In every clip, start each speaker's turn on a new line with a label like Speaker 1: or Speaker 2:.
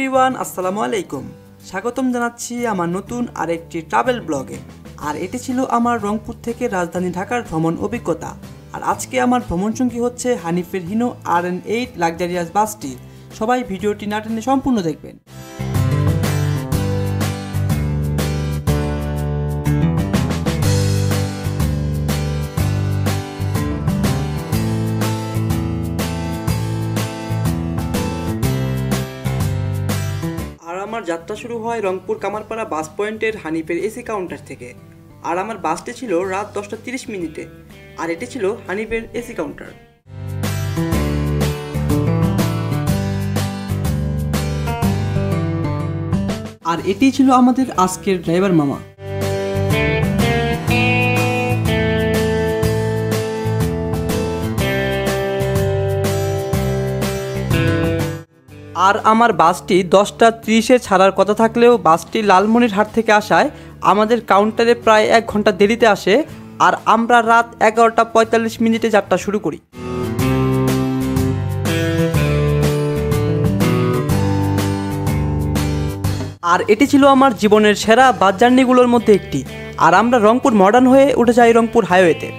Speaker 1: Everyone, আসসালামু আলাইকুম। স্বাগতম জানাচ্ছি আমার নতুন আরেকটি ট্রাভেল ব্লগে। আর এটি ছিল আমার রংপুর থেকে রাজধানী ঢাকার ভ্রমণ অভিজ্ঞতা। আর আজকে আমার ভ্রমণ সঙ্গী হচ্ছে হানিফের হিনো RN8 লাক্সারিয়াস বাসটি। সবাই ভিডিওটি না টেনে সম্পূর্ণ দেখবেন। আমার যাত্রা শুরু হয় রংপুর কামারপাড়া বাস পয়েন্টের হানিফের এসি কাউন্টার থেকে। আর আমার বাসটি ছিল রাত 10:30 আর এটি ছিল হানিফের এসি কাউন্টার। আর এটি ছিল আমাদের আজকের ড্রাইভার মামা। আর আমার বাসটি 10:30-এ ছাড়ার কথা থাকলেও বাসটি লালমনিরহাট থেকে আসায় আমাদের কাউন্টারে প্রায় 1 ঘন্টা দেরিতে আসে। আর আমরা রাত 11:45 যাত্রা শুরু করি। আর এটি ছিল আমার জীবনের সেরা বাস জার্নিগুলোর মধ্যে একটি। আর আমরা রংপুর মডার্ন হয়ে উঠে যাই রংপুর হাইওয়েতে।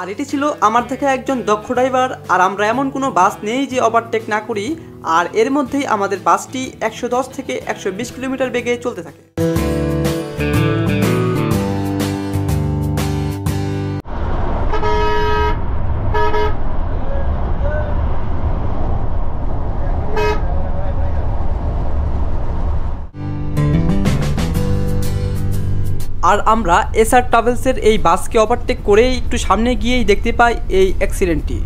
Speaker 1: আর এটি ছিল আমার দেখা একজন দক্ষ ড্রাইভার। আর আমরা এমন কোনো বাস নেই যে ওভারটেক না করি। আর এর মধ্যেই আমাদের বাসটি 110 থেকে 120 কিলোমিটার বেগে চলতে থাকে। আর আমরা এসআর ট্রাভেলসের এই বাসকে ওভারটেক করেই একটু সামনে গিয়েই দেখতে পাই এই অ্যাক্সিডেন্টটি।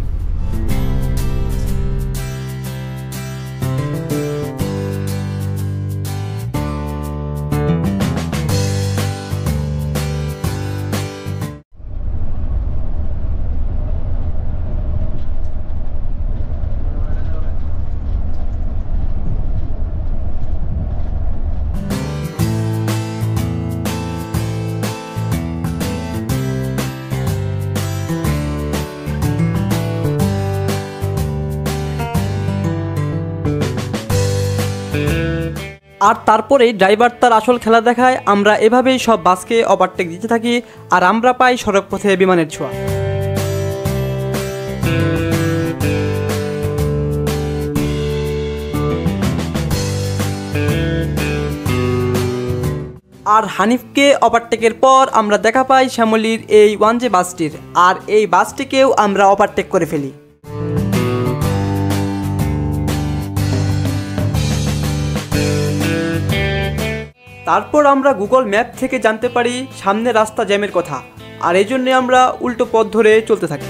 Speaker 1: আর তারপরেই ড্রাইভার তার আসল খেলা দেখায়। আমরা এভাবেই সব বাসকে ওভারটেক দিতে থাকি। আর আমরা পাই সড়কপথে বিমানের ছোঁয়া। আর হানিফকে ওভারটেকের পর আমরা দেখা পাই শ্যামলীর এই 1J বাসটির। আর এই বাসটিকেও আমরা ওভারটেক করে ফেলি। তারপর আমরা গুগল ম্যাপ থেকে জানতে পারি সামনে রাস্তা জ্যামের কথা। আর এই জন্যে আমরা উল্টো পথ ধরে চলতে থাকি।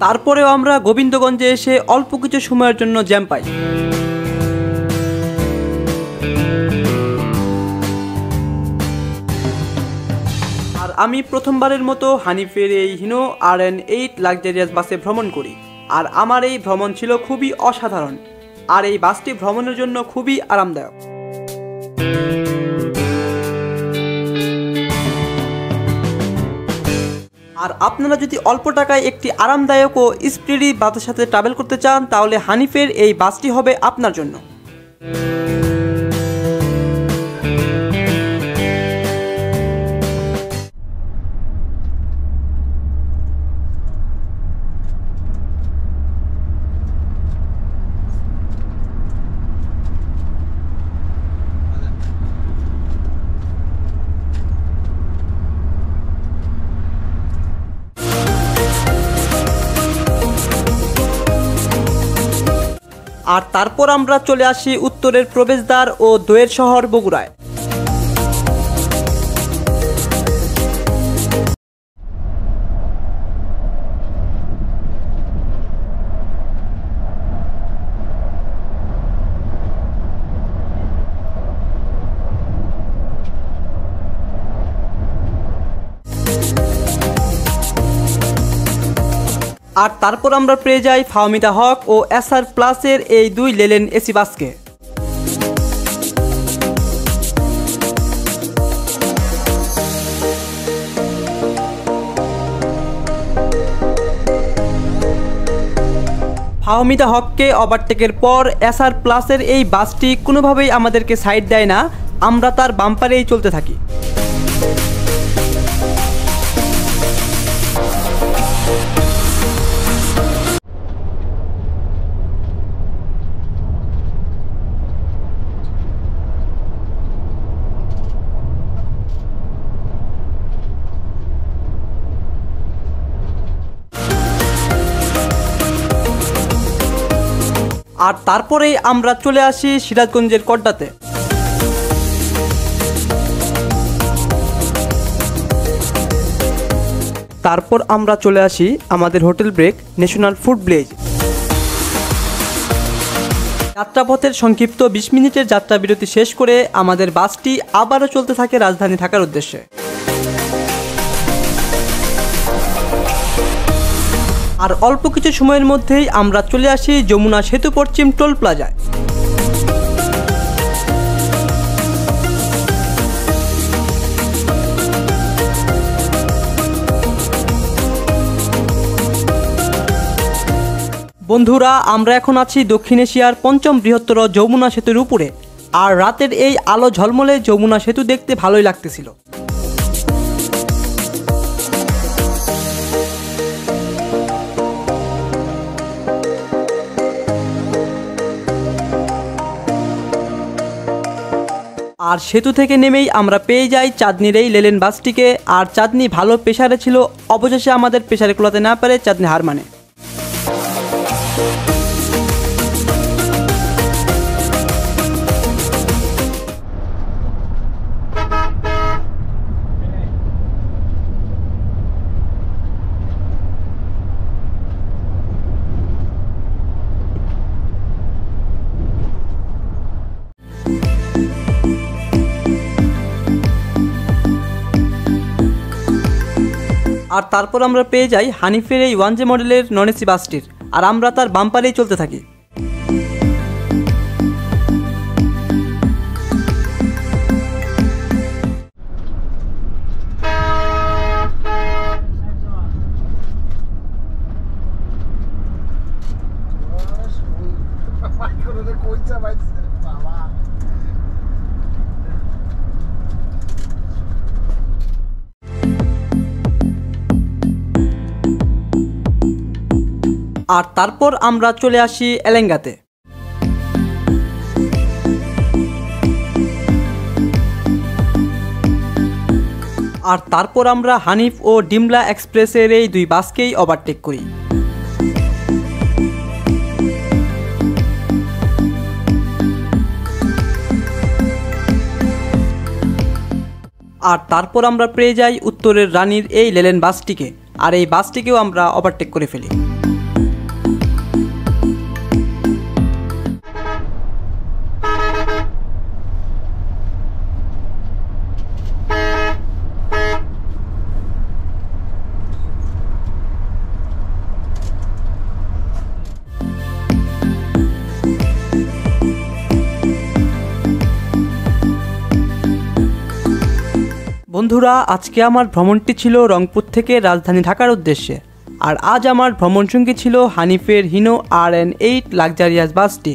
Speaker 1: তারপরেও আমরা গোবিন্দগঞ্জে এসে অল্প কিছু সময়ের জন্য জ্যাম পাই। আমি প্রথমবারের মতো হানিফের এই হিনো RN8 লাক্সারিয়াস বাসে ভ্রমণ করি। আর আমার এই ভ্রমণ ছিল খুবই অসাধারণ। আর এই বাসটি ভ্রমণের জন্য খুবই আরামদায়ক। আর আপনারা যদি অল্প টাকায় একটি আরামদায়ক ও স্পিডি বাসের সাথে ট্রাভেল করতে চান তাহলে হানিফের এই বাসটি হবে আপনার জন্য। আর তারপর আমরা চলে আসি উত্তরের প্রবেশদ্বার ও দোয়ের শহর বগুড়ায়। আর তারপর আমরা পেয়ে যাই ফাহমিদা হক ও এসআর প্লাসের এই 2 লেলেন এসি বাসকে। ফাহমিদা হককে ওভারটেকের পর এসআর প্লাসের এই বাসটি কোনোভাবেই আমাদেরকে সাইড দেয় না, আমরা তার বাম্পারেই চলতে থাকি। আর তারপরেই আমরা চলে আসি সিরাজগঞ্জের কড্ডাতে। তারপর আমরা চলে আসি আমাদের hotel break national food village. যাত্রাপথের সংক্ষিপ্ত 20 মিনিটের যাত্রা বিরতি শেষ করে আমাদের বাসটি আবারও চলতে থাকে রাজধানী ঢাকার উদ্দেশ্যে। আর অল্প কিছু সময়ের মধ্যেই আমরা চলে আসি যমুনা সেতু পশ্চিম টোল প্লাজায়। বন্ধুরা, আমরা এখন আছি দক্ষিণ এশিয়ার 5ম বৃহত্তর যমুনা সেতুর উপরে। আর রাতের এই আলো ঝলমলে যমুনা সেতু দেখতে ভালোই লাগতেছিল। আর সেতু থেকে নেমেই আমরা পেয়ে যাই চাঁদনির এই লেলেন বাসটিকে। আর চাঁদনি ভালো প্রেসারে ছিল, অবশেষে আমাদের প্রেসারে কুলাতে না পারে চাঁদনি হার মানে। আর তারপর আমরা পেয়ে যাই হানিফের এই 1J মডেলের নন এসি বাসটির। আর আমরা তার বাম্পারেই চলতে থাকি। আর তারপর আমরা চলে আসি এলেঙ্গাতে। আর তারপর আমরা হানিফ ও ডিমলা এক্সপ্রেসের এই 2 বাসকেই ওভারটেক করি। আর তারপর আমরা পেয়ে যাই উত্তরের রানীর এই লেলেন বাসটিকে। আর এই বাসটিকেও আমরা ওভারটেক করে ফেলি। বন্ধুরা, আজকে আমার ভ্রমণটি ছিল রংপুর থেকে রাজধানী ঢাকার উদ্দেশ্যে। আর আজ আমার ভ্রমণসঙ্গী ছিল হানিফের হিনো RN8 লাক্সারিয়াস বাসটি।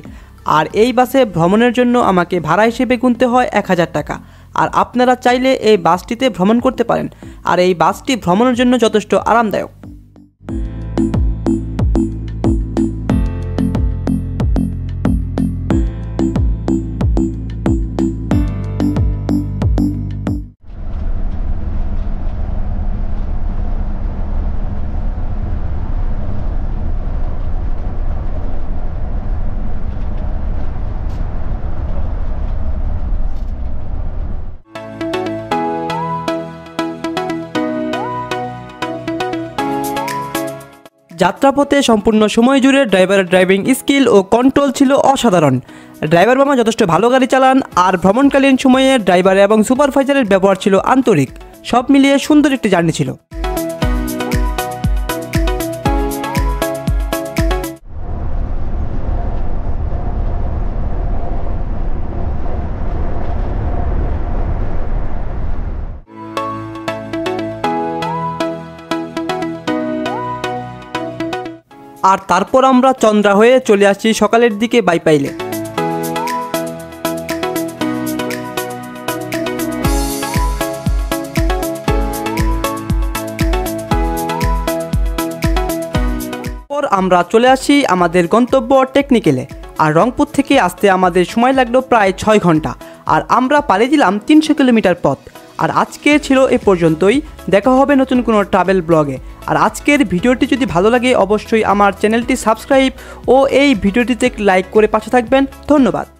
Speaker 1: আর এই বাসে ভ্রমণের জন্য আমাকে ভাড়া হিসেবে গুনতে হয় 1000 টাকা। আর আপনারা চাইলে এই বাসটিতে ভ্রমণ করতে পারেন। আর এই বাসটি ভ্রমণের জন্য যথেষ্ট আরামদায়ক। যাত্রাপথে সম্পূর্ণ সময় জুড়ে ড্রাইভারের ড্রাইভিং স্কিল ও কন্ট্রোল ছিল অসাধারণ। ড্রাইভার মামা যথেষ্ট ভালো গাড়ি চালান। আর ভ্রমণকালীন সময়ে ড্রাইভার এবং সুপারভাইজারের ব্যবহার ছিল আন্তরিক। সব মিলিয়ে সুন্দর একটি জার্নি ছিল। আর তারপর আমরা চন্দ্রা হয়ে চলে আসি সকালের দিকে বাইপাইলে। আমরা চলে আসি আমাদের গন্তব্য টেকনিক্যালে। আর রংপুর থেকে আসতে আমাদের সময় লাগলো প্রায় 6 ঘন্টা, আর আমরা পাড়ি দিলাম 300 কিলোমিটার পথ। আর আজকে ছিল এ পর্যন্তই, দেখা হবে নতুন কোনো ট্রাভেল ব্লগে। আর আজকের ভিডিওটি যদি ভালো লাগে অবশ্যই আমার চ্যানেলটি সাবস্ক্রাইব ও এই ভিডিওটিতে লাইক করে পাশে থাকবেন। ধন্যবাদ।